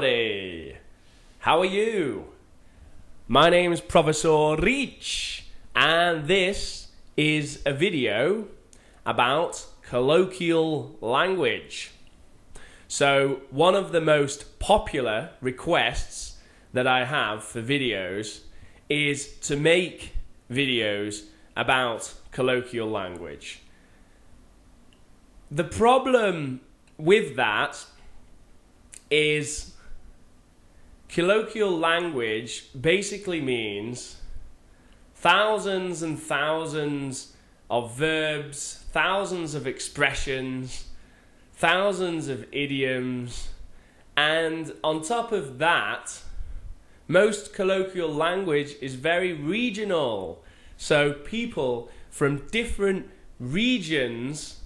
everybody! How are you? My name is ProfesorRich, and this is a video about colloquial language. So, one of the most popular requests that I have for videos is to make videos about colloquial language. The problem with that is colloquial language basically means thousands and thousands of verbs, thousands of expressions, thousands of idioms, and on top of that, most colloquial language is very regional. So people from different regions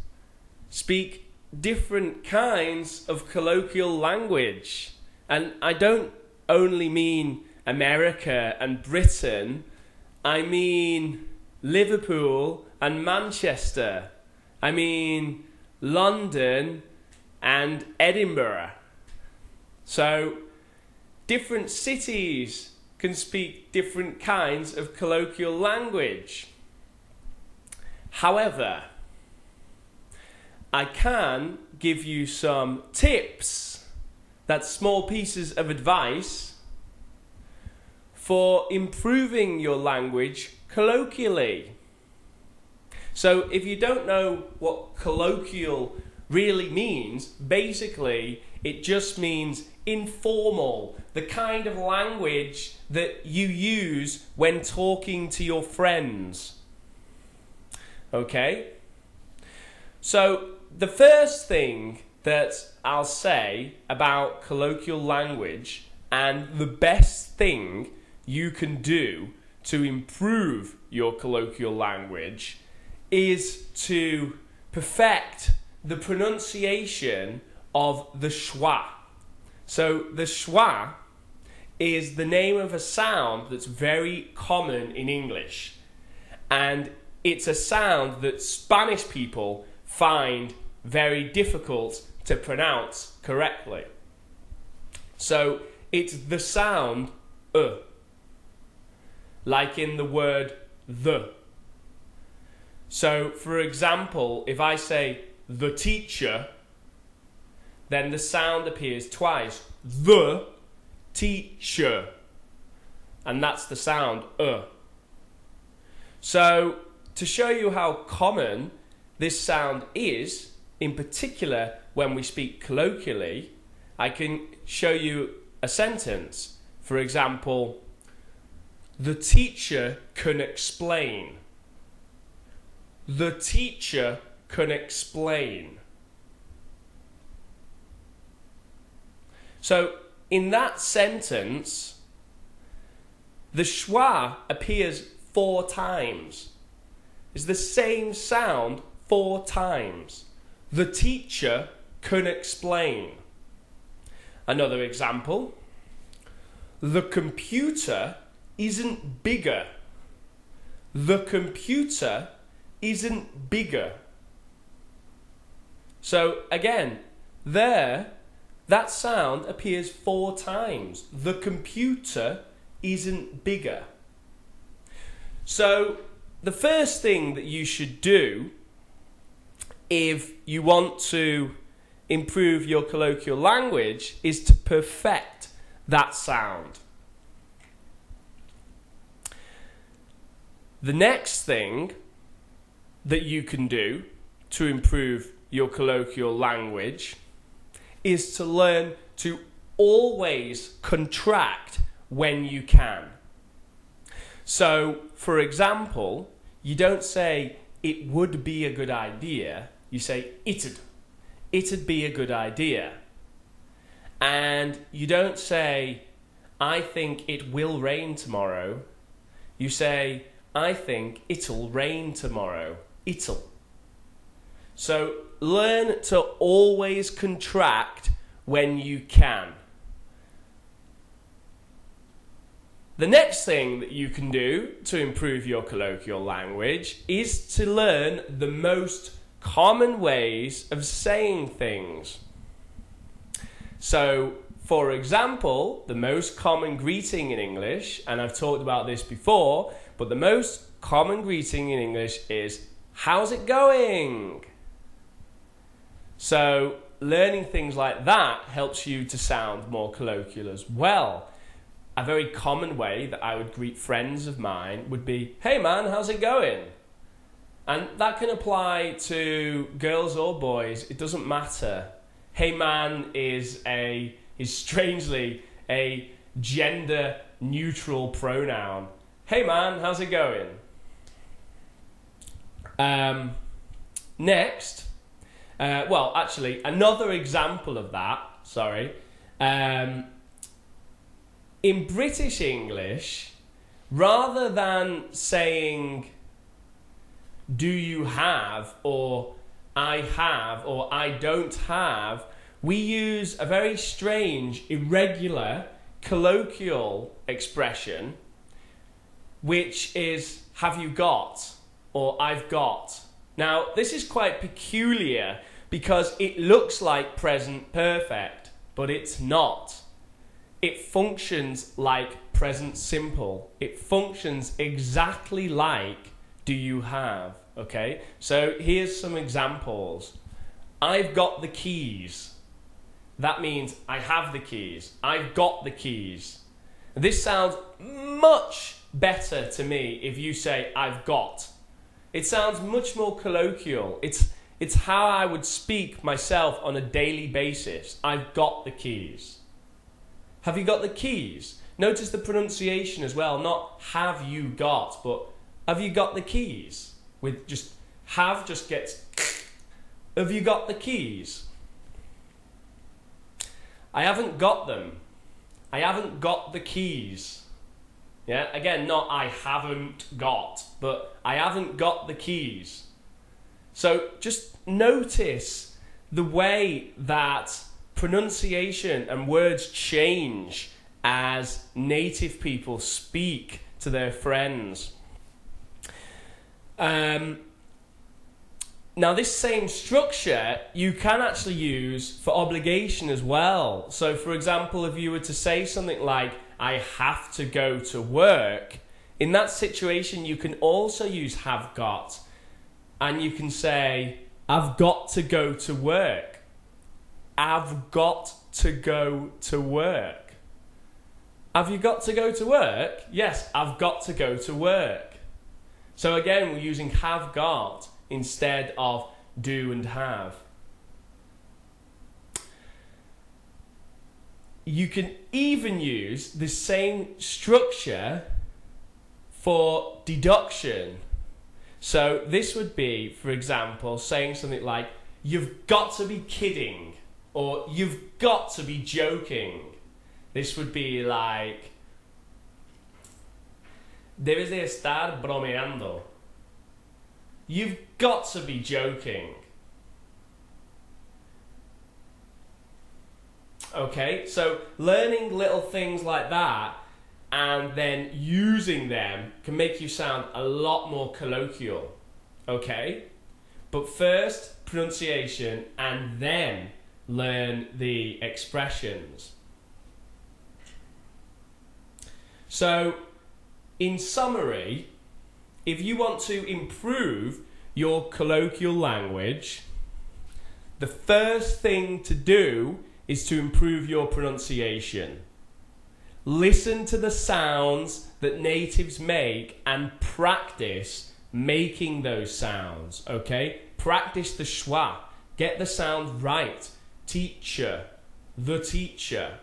speak different kinds of colloquial language. And I don't only mean America and Britain, I mean Liverpool and Manchester. I mean London and Edinburgh. So different cities can speak different kinds of colloquial language. However, I can give you some tips, that's small pieces of advice, for improving your language colloquially. So if you don't know what colloquial really means, basically it just means informal, the kind of language that you use when talking to your friends. Okay? So the first thing that I'll say about colloquial language, and the best thing you can do to improve your colloquial language, is to perfect the pronunciation of the schwa. So the schwa is the name of a sound that's very common in English, and it's a sound that Spanish people find very difficult to pronounce correctly. So it's the sound like in the word the. So for example, if I say the teacher, then the sound appears twice, the teacher, and that's the sound So to show you how common this sound is, in particular when we speak colloquially, I can show you a sentence. For example, the teacher can explain. The teacher can explain. So in that sentence, the schwa appears 4 times. It's the same sound 4 times. The teacher can explain. Another example. The computer isn't bigger. The computer isn't bigger. So again, there, that sound appears 4 times. The computer isn't bigger. So the first thing that you should do if you want to improve your colloquial language is to perfect that sound. The next thing that you can do to improve your colloquial language is to learn to always contract when you can. So, for example, you don't say, it would be a good idea. You say, it'd be a good idea. And you don't say, I think it will rain tomorrow. You say, I think it'll rain tomorrow. It'll. So learn to always contract when you can. The next thing that you can do to improve your colloquial language is to learn the most common ways of saying things. So, For example, the most common greeting in English, and I've talked about this before, but the most common greeting in English is, how's it going? So learning things like that helps you to sound more colloquial as well. A very common way that I would greet friends of mine would be, hey man, how's it going? And that can apply to girls or boys, it doesn't matter. Hey man is strangely a gender neutral pronoun. Hey man, how's it going? Next, well, actually, another example of that, in British English, rather than saying, do you have, or I have, or I don't have, we use a very strange, irregular, colloquial expression, which is, have you got, or I've got. Now, this is quite peculiar because it looks like present perfect, but it's not. It functions like present simple. It functions exactly like do you have, okay? So here's some examples. I've got the keys. That means I have the keys. I've got the keys. This sounds much better to me if you say I've got. It sounds much more colloquial. It's how I would speak myself on a daily basis. I've got the keys. Have you got the keys? Notice the pronunciation as well. Not have you got, but have you got the keys? With just have just gets have you got the keys? I haven't got them. I haven't got the keys. Yeah, again, not I haven't got, but I haven't got the keys. So just notice the way that pronunciation and words change as native people speak to their friends. Now this same structure you can actually use for obligation as well. So for example, if you were to say something like, I have to go to work, in that situation you can also use have got, and you can say, I've got to go to work. I've got to go to work. Have you got to go to work? Yes, I've got to go to work. So again, we're using have got instead of do and have. You can even use the same structure for deduction. So this would be, for example, saying something like, you've got to be kidding, or you've got to be joking. This would be like, debes de estar bromeando. You've got to be joking. Okay, so learning little things like that and then using them can make you sound a lot more colloquial. Okay? But first, pronunciation, and then learn the expressions. So, in summary, if you want to improve your colloquial language, the first thing to do is to improve your pronunciation. Listen to the sounds that natives make and practice making those sounds, okay? Practice the schwa. Get the sound right. Teacher, the teacher,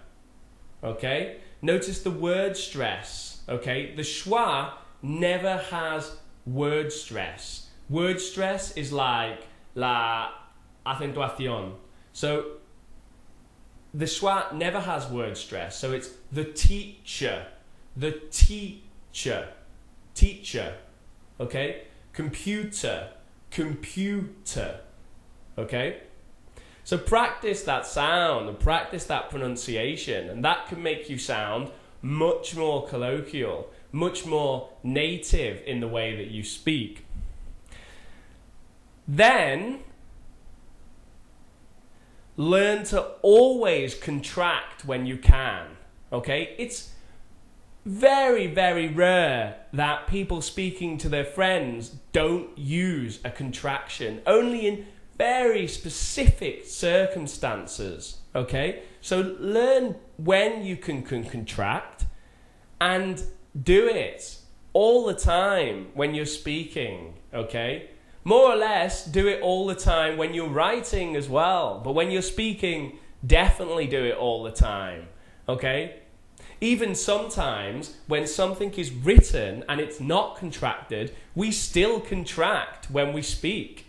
okay? Notice the word stress, okay? The schwa never has word stress. Word stress is like la acentuación. So the schwa never has word stress. So it's the teacher, teacher, okay? Computer, computer, okay? So practice that sound and practice that pronunciation, and that can make you sound much more colloquial, much more native in the way that you speak. Then learn to always contract when you can, okay? It's very, very rare that people speaking to their friends don't use a contraction, only in very specific circumstances, okay? So learn when you can contract and do it all the time when you're speaking, okay? More or less, do it all the time when you're writing as well. But when you're speaking, definitely do it all the time, okay? Even sometimes when something is written and it's not contracted, we still contract when we speak,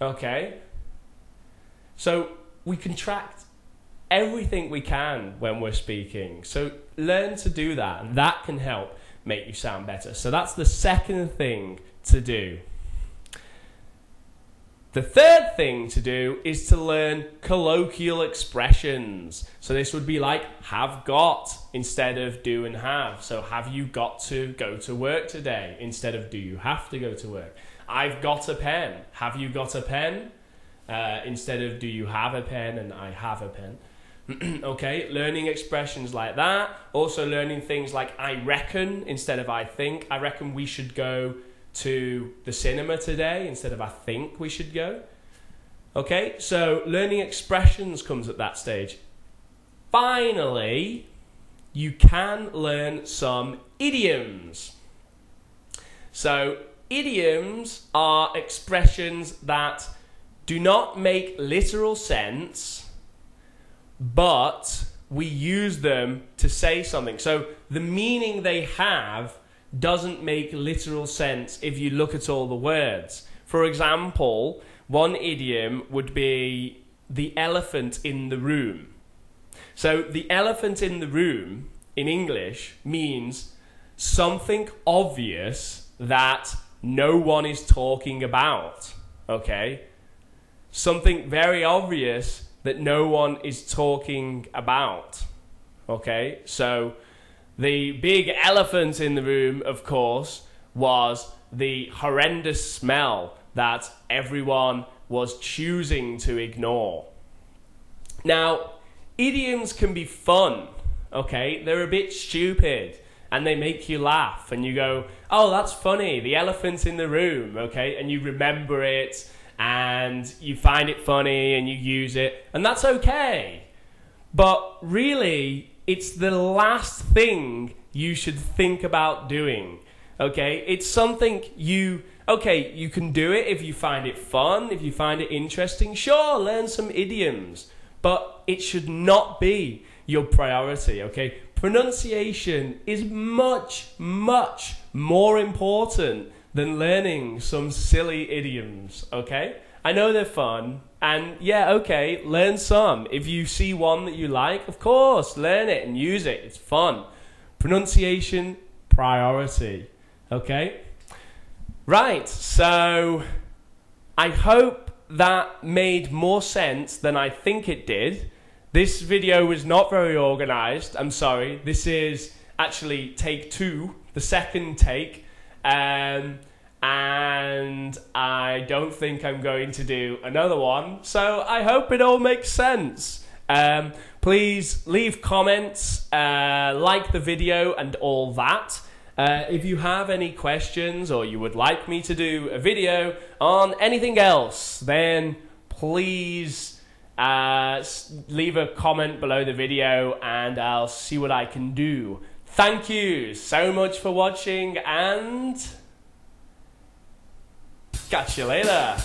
okay? So we contract everything we can when we're speaking. So learn to do that, and that can help make you sound better. So that's the second thing to do. The third thing to do is to learn colloquial expressions. So this would be like have got instead of do and have. So have you got to go to work today instead of do you have to go to work? I've got a pen. Have you got a pen? Instead of do you have a pen and I have a pen. Okay, learning expressions like that. Also learning things like I reckon instead of I think. I reckon we should go to the cinema today instead of I think we should go. Okay, so learning expressions comes at that stage. Finally, you can learn some idioms. So idioms are expressions that do not make literal sense, but we use them to say something. So the meaning they have doesn't make literal sense if you look at all the words. For example, one idiom would be the elephant in the room. So the elephant in the room in English means something obvious that no one is talking about, okay? Something very obvious that no one is talking about, okay? So the big elephant in the room, of course, was the horrendous smell that everyone was choosing to ignore. Now, idioms can be fun, okay? They're a bit stupid and they make you laugh and you go, oh, that's funny, the elephant in the room, okay? And you remember it and you find it funny and you use it, and that's okay. But really, it's the last thing you should think about doing, okay? It's something you can do it if you find it fun, if you find it interesting. Sure, learn some idioms, but it should not be your priority, okay? Pronunciation is much, much more important than learning some silly idioms, okay? I know they're fun, and yeah, okay, learn some. If you see one that you like, of course, learn it and use it. It's fun. Pronunciation, priority, okay? Right, so I hope that made more sense than I think it did. This video was not very organized, I'm sorry. This is actually take 2, the second take. And I don't think I'm going to do another one. So I hope it all makes sense. Please leave comments, like the video and all that. If you have any questions or you would like me to do a video on anything else, then please leave a comment below the video and I'll see what I can do. Thank you so much for watching and catch you later.